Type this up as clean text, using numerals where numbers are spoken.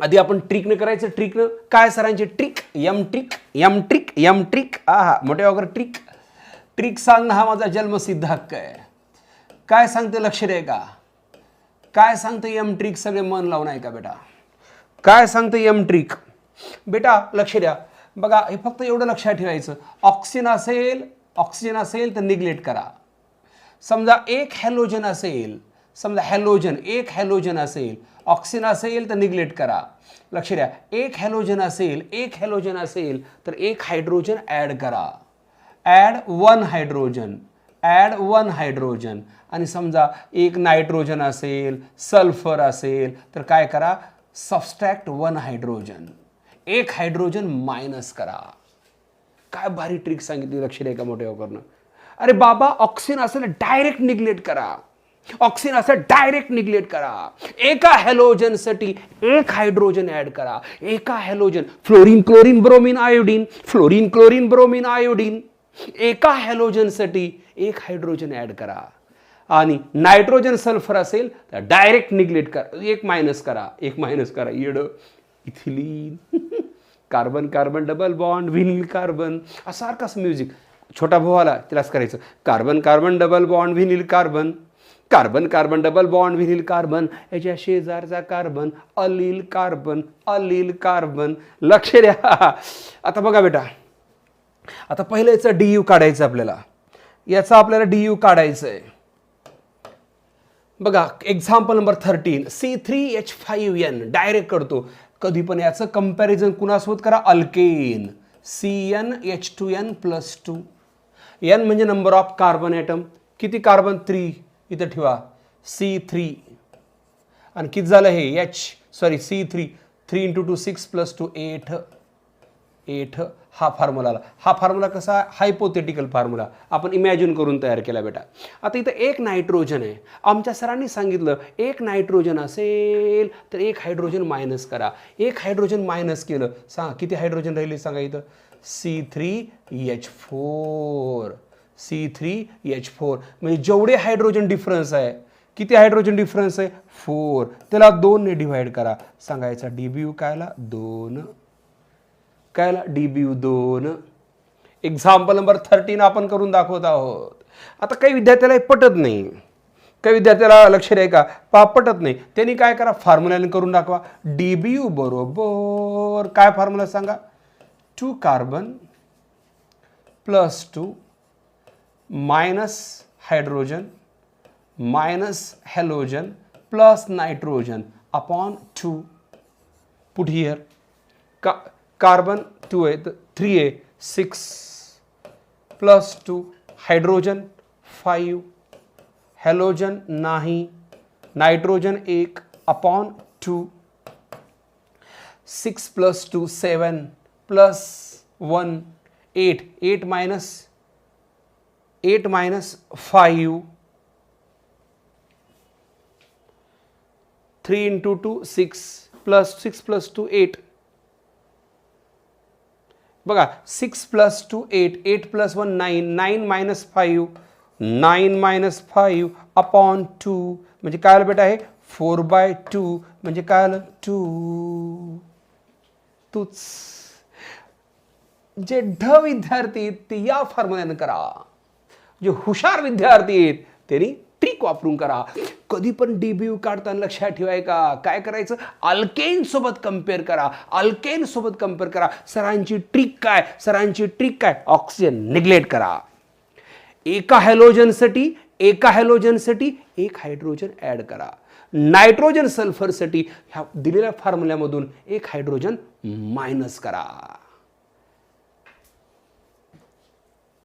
आधी आपण ट्रिकनं करायचं. ट्रिकनं काय सरांचे ट्रिक, यम ट्रिक यम ट्रिक यम ट्रिक. आहा मोठ्या वगैरे ट्रिक. ट्रिक सांगणं हा माझा जन्मसिद्ध हक्क आहे. काय सांगते लक्ष द्या का, काय सांगते यम ट्रिक, सगळे मन लावून ऐका बेटा. काय सांगते यम ट्रिक बेटा, लक्ष द्या. बघा हे फक्त एवढं लक्षात ठेवायचं, ऑक्सिजन असेल तर निग्लेक्ट करा. समजा एक हॅलोजन असेल, समजा हॅलोजन एक हॅलोजन असेल, ऑक्सिजन असेल तर निग्लेक्ट करा. लक्ष द्या, एक हॅलोजन असेल तर एक हायड्रोजन ॲड करा. Add one hydrogen. आणि समजा एक नायट्रोजन असेल, सल्फर असेल तर काय करा, सबस्ट्रॅक्ट वन हायड्रोजन, एक हायड्रोजन मायनस करा. काय भारी ट्रिक सांगितली, लक्ष द्या का मोठ्या करणं. अरे बाबा ऑक्सिजन असेल डायरेक्ट निग्लेक्ट करा, ऑक्सिजन असेल डायरेक्ट निग्लेक्ट करा. एका हॅलोजनसाठी एक हायड्रोजन ऍड करा. एका halogen, fluorine chlorine bromine iodine, एका हॅलोजनसाठी एक हायड्रोजन ऍड करा. आणि नायट्रोजन सल्फर असेल तर डायरेक्ट निग्लेक्ट करा, एक मायनस करा. येड ethylene carbon carbon double bond vinyl carbon, सारखाच म्युझिक. छोटा भाऊ आला त्यालाच करायचं, carbon carbon double bond vinyl carbon, carbon carbon double bond vinyl carbon, याच्या शेजारचा कार्बन अलील कार्बन. लक्ष द्या. आता बघा बेटा, आता पहिलं याचा DU काढायचं आपल्याला, DU काढायचं आहे. बघा एक्झाम्पल नंबर 13, C3H5N डायरेक्ट करतो. कधी पण याचं कंपॅरिझन कुणासोबत करा, अल्केन, CnH2n+2. N म्हणजे नंबर ऑफ कार्बन ॲटम, किती कार्बन 3, इथं ठेवा C3. आणि किती झालं हे C3, 3 × 2 6 + 2 8. हा फॉर्म्युला कसा, हायपोथेटिकल फॉर्म्युला आपण इमॅजिन करून तयार केला बेटा. आता इथं एक नायट्रोजन आहे. आमच्या सरांनी सांगितलं एक नायट्रोजन असेल तर एक हायड्रोजन मायनस करा. एक हायड्रोजन मायनस केलं, सांगा किती हायड्रोजन राहिले, सांगा इथं C3H4. म्हणजे जेवढे हायड्रोजन डिफरन्स आहे, किती हायड्रोजन डिफरन्स आहे, 4. त्याला 2 ने डिवाइड करा. सांगायचा DBU कायला 2, कायला DBU 2. एक्झाम्पल नंबर 13 आपण करून दाखवत आहोत. आता काही विद्यार्थ्याला पटत नाही, काही विद्यार्थ्याला लक्ष द्या का, पटत नाही. त्यांनी काय करा, फॉर्म्युल्याने करून दाखवा. DBU बरोबर काय फॉर्म्युला सांगा, 2 carbon + 2 minus hydrogen minus halogen plus nitrogen upon 2. Put here. Carbon 2 आहे तर 3 आहे, 6 + 2 हायड्रोजन 5 हॅलोजन नाही, नायट्रोजन 1 अपॉन 2. 6 + 2 7 + 1 8. 8 मायनस 5. 3 × 2 6 + 2 8. बघा 6 + 2 8, 8 + 1 9, 9 - 5 अपॉन 2. म्हणजे काय आलं बेटा, आहे 4/2. म्हणजे काय आलं 2. तूच जे विद्यार्थी आहेत ते या फॉर्म्युल्यानं करा, जे हुशार विद्यार्थी आहेत त्यांनी ट्रिक वापरून करा. कधी पण DBU काढताना लक्षात ठेवाय का, काय करायचं, अल्केन सोबत कम्पेअर करा. सरांची ट्रिक काय, ऑक्सिजन निग्लेक्ट करा. एका हॅलोजनसाठी एक हायड्रोजन ऍड करा. नायट्रोजन सल्फरसाठी ह्या दिलेल्या फॉर्म्युल्यामधून एक हायड्रोजन मायनस करा.